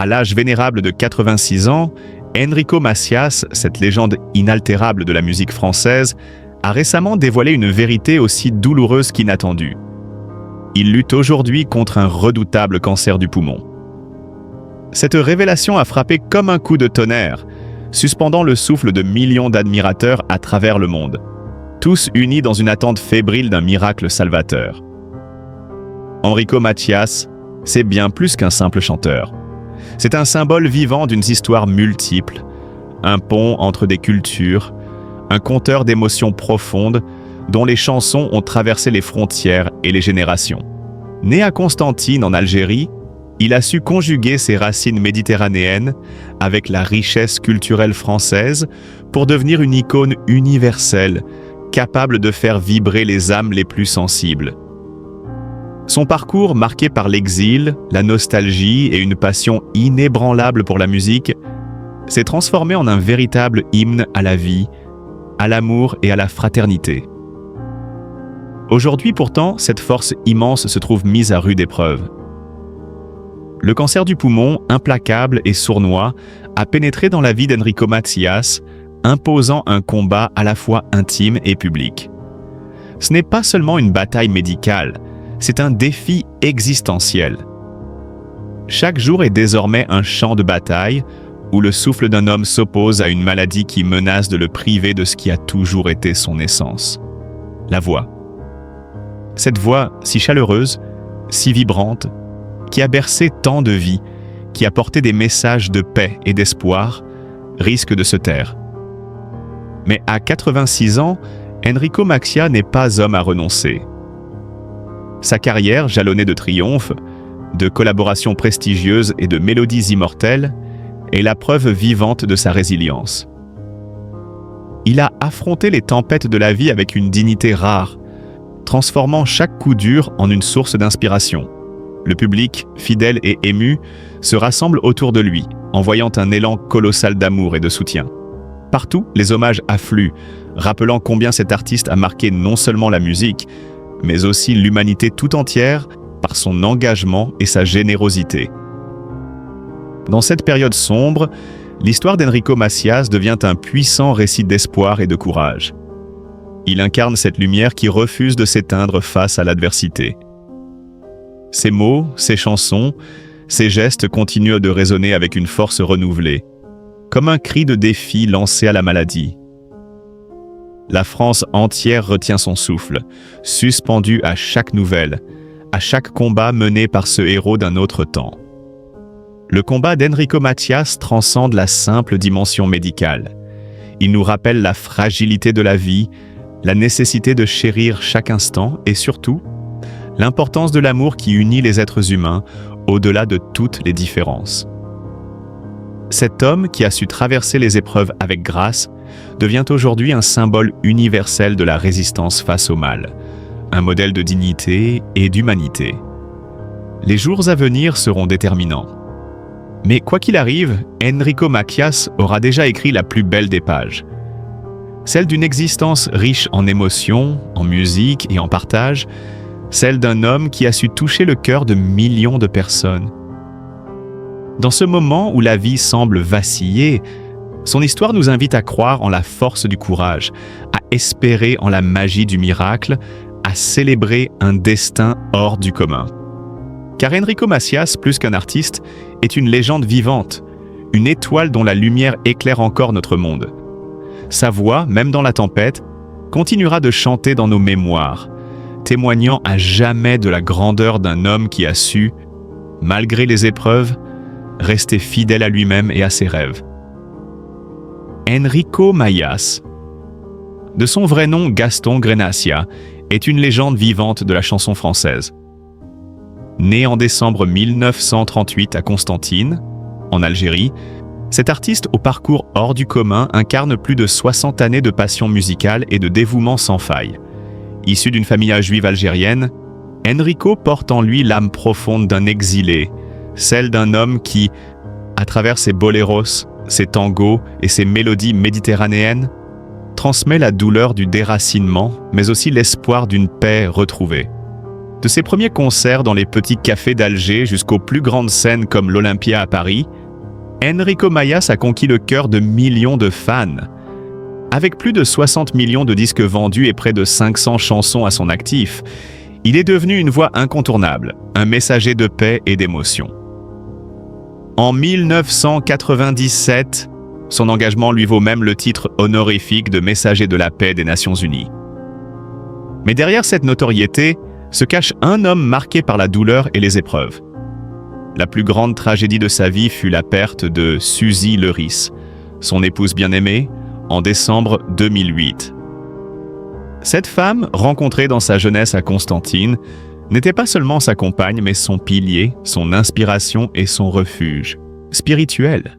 À l'âge vénérable de 86 ans, Enrico Macias, cette légende inaltérable de la musique française, a récemment dévoilé une vérité aussi douloureuse qu'inattendue. Il lutte aujourd'hui contre un redoutable cancer du poumon. Cette révélation a frappé comme un coup de tonnerre, suspendant le souffle de millions d'admirateurs à travers le monde, tous unis dans une attente fébrile d'un miracle salvateur. Enrico Macias, c'est bien plus qu'un simple chanteur. C'est un symbole vivant d'une histoire multiple, un pont entre des cultures, un conteur d'émotions profondes dont les chansons ont traversé les frontières et les générations. Né à Constantine en Algérie, il a su conjuguer ses racines méditerranéennes avec la richesse culturelle française pour devenir une icône universelle, capable de faire vibrer les âmes les plus sensibles. Son parcours, marqué par l'exil, la nostalgie et une passion inébranlable pour la musique, s'est transformé en un véritable hymne à la vie, à l'amour et à la fraternité. Aujourd'hui pourtant, cette force immense se trouve mise à rude épreuve. Le cancer du poumon, implacable et sournois, a pénétré dans la vie d'Enrico Macias, imposant un combat à la fois intime et public. Ce n'est pas seulement une bataille médicale, c'est un défi existentiel. Chaque jour est désormais un champ de bataille où le souffle d'un homme s'oppose à une maladie qui menace de le priver de ce qui a toujours été son essence. La voix. Cette voix si chaleureuse, si vibrante, qui a bercé tant de vies, qui a porté des messages de paix et d'espoir, risque de se taire. Mais à 86 ans, Enrico Macias n'est pas homme à renoncer. Sa carrière, jalonnée de triomphes, de collaborations prestigieuses et de mélodies immortelles, est la preuve vivante de sa résilience. Il a affronté les tempêtes de la vie avec une dignité rare, transformant chaque coup dur en une source d'inspiration. Le public, fidèle et ému, se rassemble autour de lui, envoyant un élan colossal d'amour et de soutien. Partout, les hommages affluent, rappelant combien cet artiste a marqué non seulement la musique, mais aussi l'humanité tout entière par son engagement et sa générosité. Dans cette période sombre, l'histoire d'Enrico Macias devient un puissant récit d'espoir et de courage. Il incarne cette lumière qui refuse de s'éteindre face à l'adversité. Ses mots, ses chansons, ses gestes continuent de résonner avec une force renouvelée, comme un cri de défi lancé à la maladie. La France entière retient son souffle, suspendue à chaque nouvelle, à chaque combat mené par ce héros d'un autre temps. Le combat d'Enrico Macias transcende la simple dimension médicale. Il nous rappelle la fragilité de la vie, la nécessité de chérir chaque instant et surtout, l'importance de l'amour qui unit les êtres humains au-delà de toutes les différences. Cet homme qui a su traverser les épreuves avec grâce devient aujourd'hui un symbole universel de la résistance face au mal, un modèle de dignité et d'humanité. Les jours à venir seront déterminants. Mais quoi qu'il arrive, Enrico Macias aura déjà écrit la plus belle des pages. Celle d'une existence riche en émotions, en musique et en partage, celle d'un homme qui a su toucher le cœur de millions de personnes. Dans ce moment où la vie semble vaciller, son histoire nous invite à croire en la force du courage, à espérer en la magie du miracle, à célébrer un destin hors du commun. Car Enrico Macias, plus qu'un artiste, est une légende vivante, une étoile dont la lumière éclaire encore notre monde. Sa voix, même dans la tempête, continuera de chanter dans nos mémoires, témoignant à jamais de la grandeur d'un homme qui a su, malgré les épreuves, rester fidèle à lui-même et à ses rêves. Enrico Macias, de son vrai nom Gaston Grenacia, est une légende vivante de la chanson française. Né en décembre 1938 à Constantine, en Algérie, cet artiste au parcours hors du commun incarne plus de 60 années de passion musicale et de dévouement sans faille. Issu d'une famille juive algérienne, Enrico porte en lui l'âme profonde d'un exilé, celle d'un homme qui, à travers ses boléros, ses tangos et ses mélodies méditerranéennes, transmet la douleur du déracinement, mais aussi l'espoir d'une paix retrouvée. De ses premiers concerts dans les petits cafés d'Alger jusqu'aux plus grandes scènes comme l'Olympia à Paris, Enrico Macias a conquis le cœur de millions de fans. Avec plus de 60 millions de disques vendus et près de 500 chansons à son actif, il est devenu une voix incontournable, un messager de paix et d'émotion. En 1997, son engagement lui vaut même le titre honorifique de messager de la paix des Nations Unies. Mais derrière cette notoriété se cache un homme marqué par la douleur et les épreuves. La plus grande tragédie de sa vie fut la perte de Suzy Leuris, son épouse bien-aimée, en décembre 2008. Cette femme, rencontrée dans sa jeunesse à Constantine, n'était pas seulement sa compagne, mais son pilier, son inspiration et son refuge spirituel.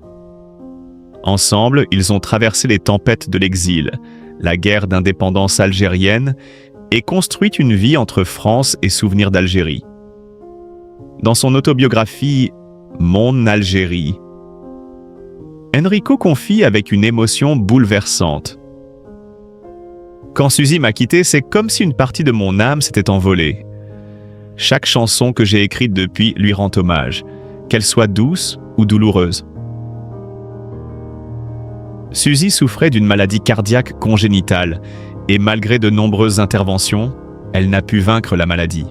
Ensemble, ils ont traversé les tempêtes de l'exil, la guerre d'indépendance algérienne, et construit une vie entre France et souvenirs d'Algérie. Dans son autobiographie « Mon Algérie », Enrico confie avec une émotion bouleversante. « Quand Suzy m'a quitté, c'est comme si une partie de mon âme s'était envolée. Chaque chanson que j'ai écrite depuis lui rend hommage, qu'elle soit douce ou douloureuse. » Suzy souffrait d'une maladie cardiaque congénitale et malgré de nombreuses interventions, elle n'a pu vaincre la maladie.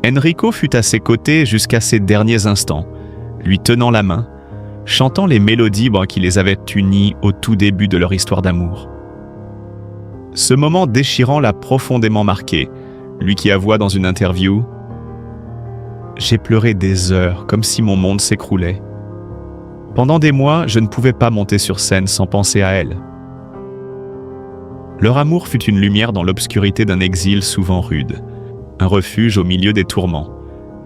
Enrico fut à ses côtés jusqu'à ses derniers instants, lui tenant la main, chantant les mélodies qui les avaient unis au tout début de leur histoire d'amour. Ce moment déchirant l'a profondément marqué, lui qui avoua dans une interview « J'ai pleuré des heures, comme si mon monde s'écroulait. Pendant des mois, je ne pouvais pas monter sur scène sans penser à elle. » Leur amour fut une lumière dans l'obscurité d'un exil souvent rude, un refuge au milieu des tourments.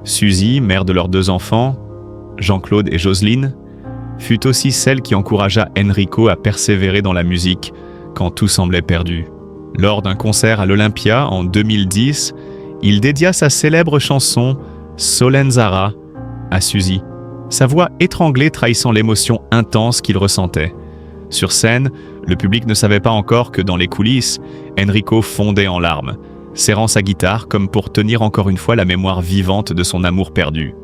Suzy, mère de leurs 2 enfants, Jean-Claude et Jocelyne, fut aussi celle qui encouragea Enrico à persévérer dans la musique quand tout semblait perdu. Lors d'un concert à l'Olympia en 2010, il dédia sa célèbre chanson « Solenzara » à Suzy, sa voix étranglée trahissant l'émotion intense qu'il ressentait. Sur scène, le public ne savait pas encore que dans les coulisses, Enrico fondait en larmes, serrant sa guitare comme pour tenir encore une fois la mémoire vivante de son amour perdu.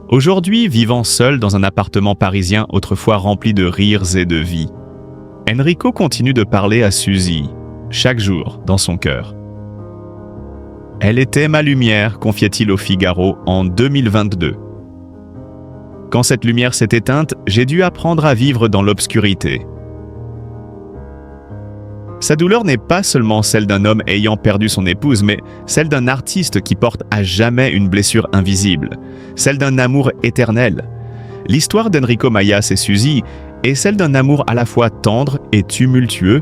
Aujourd'hui, vivant seul dans un appartement parisien autrefois rempli de rires et de vie, Enrico continue de parler à Suzy, chaque jour, dans son cœur. « Elle était ma lumière », confiait-il au Figaro en 2022. Quand cette lumière s'est éteinte, j'ai dû apprendre à vivre dans l'obscurité. Sa douleur n'est pas seulement celle d'un homme ayant perdu son épouse, mais celle d'un artiste qui porte à jamais une blessure invisible, celle d'un amour éternel. L'histoire d'Enrico Macias et Suzy est celle d'un amour à la fois tendre et tumultueux,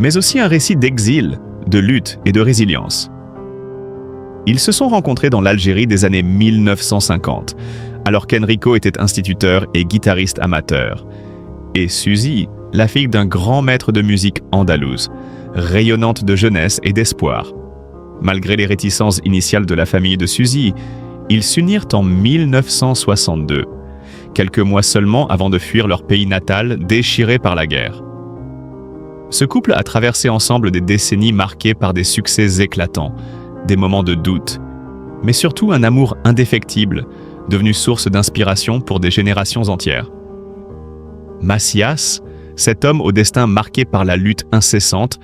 mais aussi un récit d'exil, de lutte et de résilience. Ils se sont rencontrés dans l'Algérie des années 1950, alors qu'Enrico était instituteur et guitariste amateur, et Suzy, la fille d'un grand maître de musique andalouse, rayonnante de jeunesse et d'espoir. Malgré les réticences initiales de la famille de Suzy, ils s'unirent en 1962, quelques mois seulement avant de fuir leur pays natal déchiré par la guerre. Ce couple a traversé ensemble des décennies marquées par des succès éclatants, des moments de doute, mais surtout un amour indéfectible, devenu source d'inspiration pour des générations entières. Macias, cet homme au destin marqué par la lutte incessante,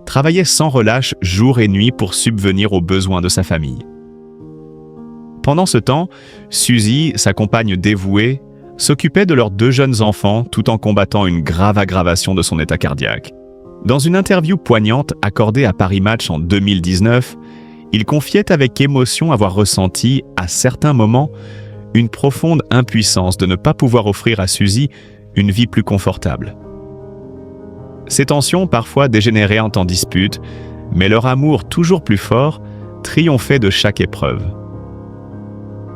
travaillait sans relâche jour et nuit pour subvenir aux besoins de sa famille. Pendant ce temps, Suzy, sa compagne dévouée, s'occupait de leurs 2 jeunes enfants tout en combattant une grave aggravation de son état cardiaque. Dans une interview poignante accordée à Paris Match en 2019, il confiait avec émotion avoir ressenti, à certains moments, une profonde impuissance de ne pas pouvoir offrir à Suzy une vie plus confortable. Ces tensions, parfois dégénérantes en dispute, mais leur amour toujours plus fort, triomphait de chaque épreuve.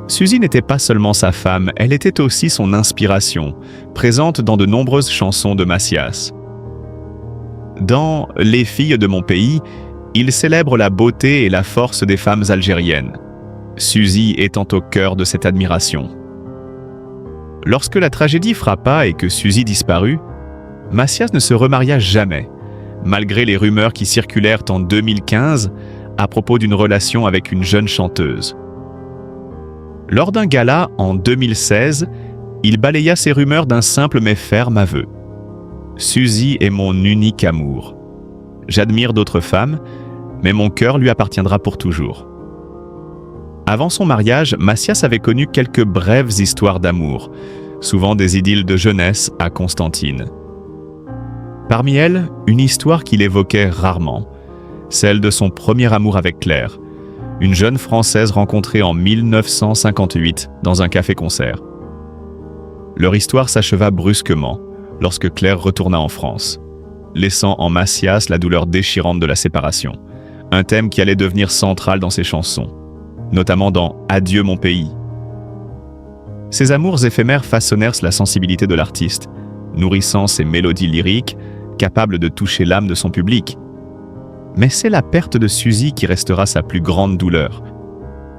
Suzy n'était pas seulement sa femme, elle était aussi son inspiration, présente dans de nombreuses chansons de Macias. Dans « Les filles de mon pays », il célèbre la beauté et la force des femmes algériennes, Suzy étant au cœur de cette admiration. Lorsque la tragédie frappa et que Suzy disparut, Macias ne se remaria jamais, malgré les rumeurs qui circulèrent en 2015, à propos d'une relation avec une jeune chanteuse. Lors d'un gala en 2016, il balaya ces rumeurs d'un simple mais ferme aveu. « Suzy est mon unique amour. J'admire d'autres femmes, mais mon cœur lui appartiendra pour toujours. » Avant son mariage, Massias avait connu quelques brèves histoires d'amour, souvent des idylles de jeunesse à Constantine. Parmi elles, une histoire qu'il évoquait rarement, celle de son premier amour avec Claire, une jeune Française rencontrée en 1958 dans un café-concert. Leur histoire s'acheva brusquement lorsque Claire retourna en France, laissant en Massias la douleur déchirante de la séparation, un thème qui allait devenir central dans ses chansons, notamment dans « Adieu mon pays ». Ces amours éphémères façonnèrent la sensibilité de l'artiste, nourrissant ses mélodies lyriques, capables de toucher l'âme de son public. Mais c'est la perte de Suzy qui restera sa plus grande douleur.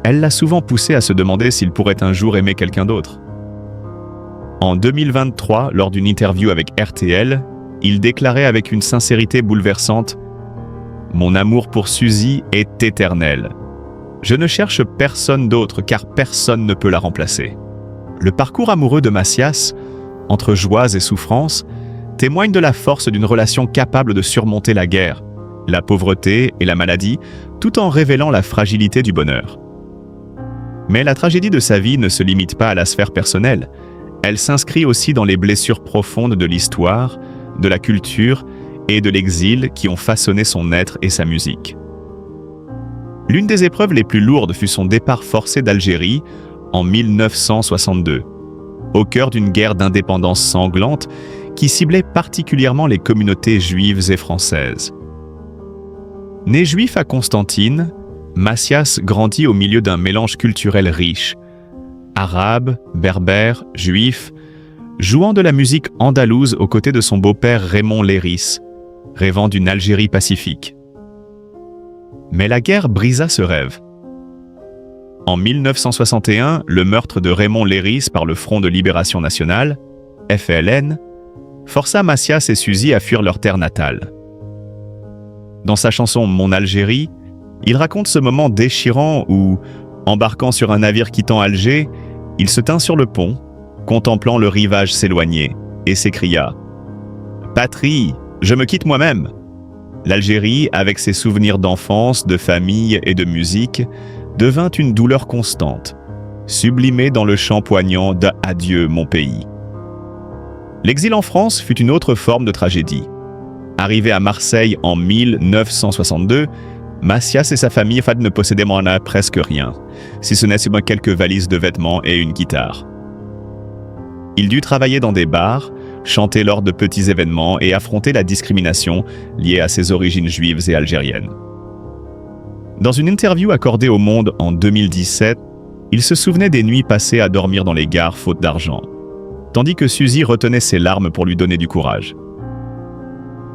Elle l'a souvent poussé à se demander s'il pourrait un jour aimer quelqu'un d'autre. En 2023, lors d'une interview avec RTL, il déclarait avec une sincérité bouleversante « Mon amour pour Suzy est éternel. Je ne cherche personne d'autre car personne ne peut la remplacer. » Le parcours amoureux de Massias, entre joies et souffrances, témoigne de la force d'une relation capable de surmonter la guerre, la pauvreté et la maladie, tout en révélant la fragilité du bonheur. Mais la tragédie de sa vie ne se limite pas à la sphère personnelle. Elle s'inscrit aussi dans les blessures profondes de l'histoire, de la culture et de l'exil qui ont façonné son être et sa musique. L'une des épreuves les plus lourdes fut son départ forcé d'Algérie en 1962, au cœur d'une guerre d'indépendance sanglante qui ciblait particulièrement les communautés juives et françaises. Né juif à Constantine, Massias grandit au milieu d'un mélange culturel riche, arabe, berbère, juif, jouant de la musique andalouse aux côtés de son beau-père Raymond Léris, rêvant d'une Algérie pacifique. Mais la guerre brisa ce rêve. En 1961, le meurtre de Raymond Léris par le Front de Libération Nationale, FLN, força Massias et Suzy à fuir leur terre natale. Dans sa chanson « Mon Algérie », il raconte ce moment déchirant où, embarquant sur un navire quittant Alger, il se tint sur le pont, contemplant le rivage s'éloigner, et s'écria « Patrie, je me quitte moi-même !» L'Algérie, avec ses souvenirs d'enfance, de famille et de musique, devint une douleur constante, sublimée dans le chant poignant d'« Adieu mon pays ». L'exil en France fut une autre forme de tragédie. Arrivé à Marseille en 1962, Massias et sa famille ne possédaient presque rien, si ce n'est seulement quelques valises de vêtements et une guitare. Il dut travailler dans des bars, chanter lors de petits événements et affronter la discrimination liée à ses origines juives et algériennes. Dans une interview accordée au Monde en 2017, il se souvenait des nuits passées à dormir dans les gares faute d'argent, tandis que Suzy retenait ses larmes pour lui donner du courage.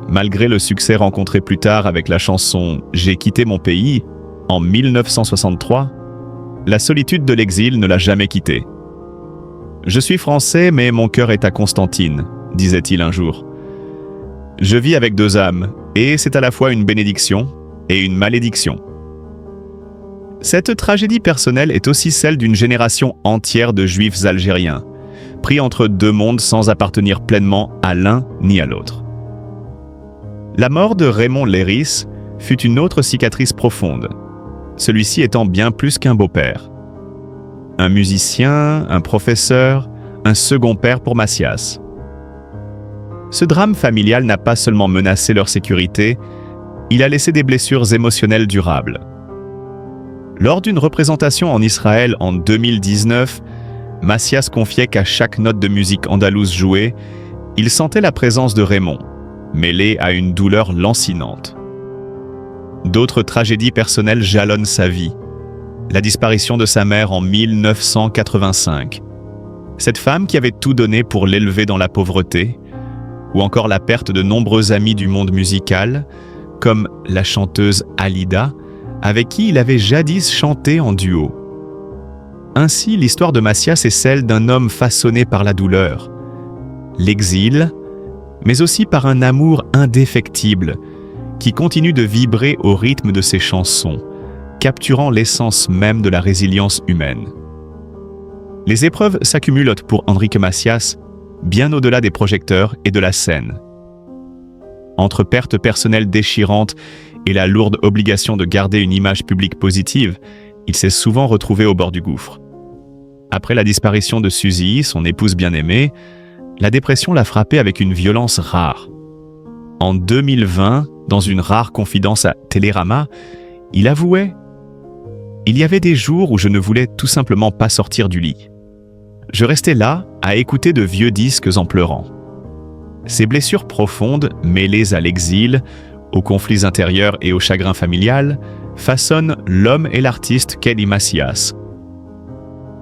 Malgré le succès rencontré plus tard avec la chanson « J'ai quitté mon pays » en 1963, la solitude de l'exil ne l'a jamais quitté. « Je suis français, mais mon cœur est à Constantine », disait-il un jour. « Je vis avec deux âmes, et c'est à la fois une bénédiction et une malédiction. » Cette tragédie personnelle est aussi celle d'une génération entière de juifs algériens, pris entre deux mondes sans appartenir pleinement à l'un ni à l'autre. La mort de Raymond Léris fut une autre cicatrice profonde, celui-ci étant bien plus qu'un beau-père. Un musicien, un professeur, un second père pour Massias. Ce drame familial n'a pas seulement menacé leur sécurité, il a laissé des blessures émotionnelles durables. Lors d'une représentation en Israël en 2019, Massias confiait qu'à chaque note de musique andalouse jouée, il sentait la présence de Raymond, mêlée à une douleur lancinante. D'autres tragédies personnelles jalonnent sa vie. La disparition de sa mère en 1985. Cette femme qui avait tout donné pour l'élever dans la pauvreté, ou encore la perte de nombreux amis du monde musical, comme la chanteuse Alida, avec qui il avait jadis chanté en duo. Ainsi, l'histoire de Massias est celle d'un homme façonné par la douleur, l'exil, mais aussi par un amour indéfectible qui continue de vibrer au rythme de ses chansons, capturant l'essence même de la résilience humaine. Les épreuves s'accumulent pour Enrique Macias, bien au-delà des projecteurs et de la scène. Entre pertes personnelles déchirantes et la lourde obligation de garder une image publique positive, il s'est souvent retrouvé au bord du gouffre. Après la disparition de Suzy, son épouse bien-aimée, la dépression l'a frappé avec une violence rare. En 2020, dans une rare confidence à Télérama, il avouait « Il y avait des jours où je ne voulais tout simplement pas sortir du lit. Je restais là, à écouter de vieux disques en pleurant. » Ces blessures profondes, mêlées à l'exil, aux conflits intérieurs et au chagrin familial, façonnent l'homme et l'artiste Kelly Macias.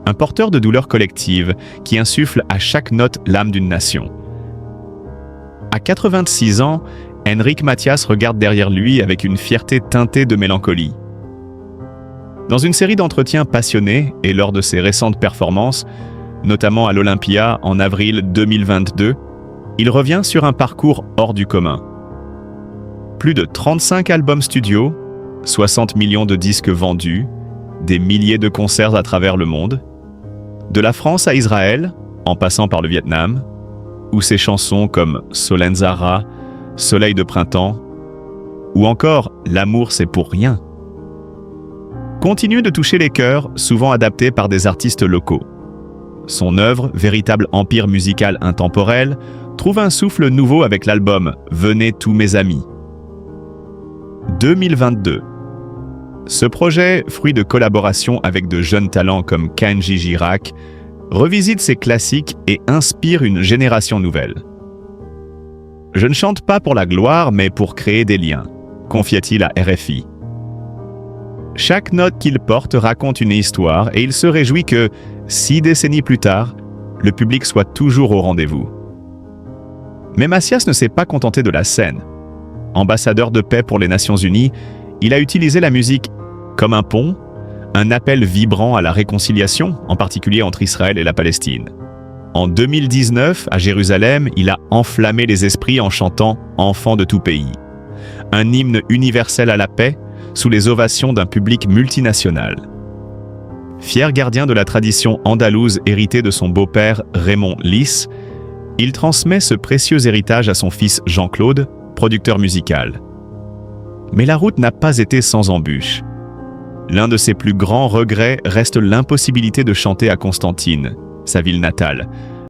Un porteur de douleurs collectives qui insuffle à chaque note l'âme d'une nation. À 86 ans, Enrique Macias regarde derrière lui avec une fierté teintée de mélancolie. Dans une série d'entretiens passionnés et lors de ses récentes performances, notamment à l'Olympia en avril 2022, il revient sur un parcours hors du commun. Plus de 35 albums studio, 60 millions de disques vendus, des milliers de concerts à travers le monde, de la France à Israël, en passant par le Vietnam, où ses chansons comme Solenzara, Soleil de printemps, ou encore L'amour c'est pour rien, continuent de toucher les cœurs, souvent adaptés par des artistes locaux. Son œuvre, véritable empire musical intemporel, trouve un souffle nouveau avec l'album « Venez tous mes amis ». 2022. Ce projet, fruit de collaborations avec de jeunes talents comme Kenji Girac, revisite ses classiques et inspire une génération nouvelle. « Je ne chante pas pour la gloire, mais pour créer des liens », confia-t-il à RFI. Chaque note qu'il porte raconte une histoire et il se réjouit que, 6 décennies plus tard, le public soit toujours au rendez-vous. Mais Macias ne s'est pas contenté de la scène. Ambassadeur de paix pour les Nations Unies, il a utilisé la musique comme un pont, un appel vibrant à la réconciliation, en particulier entre Israël et la Palestine. En 2019, à Jérusalem, il a enflammé les esprits en chantant « Enfants de tout pays », un hymne universel à la paix, sous les ovations d'un public multinational. Fier gardien de la tradition andalouse héritée de son beau-père Raymond Lys, il transmet ce précieux héritage à son fils Jean-Claude, producteur musical. Mais la route n'a pas été sans embûches. L'un de ses plus grands regrets reste l'impossibilité de chanter à Constantine, sa ville natale,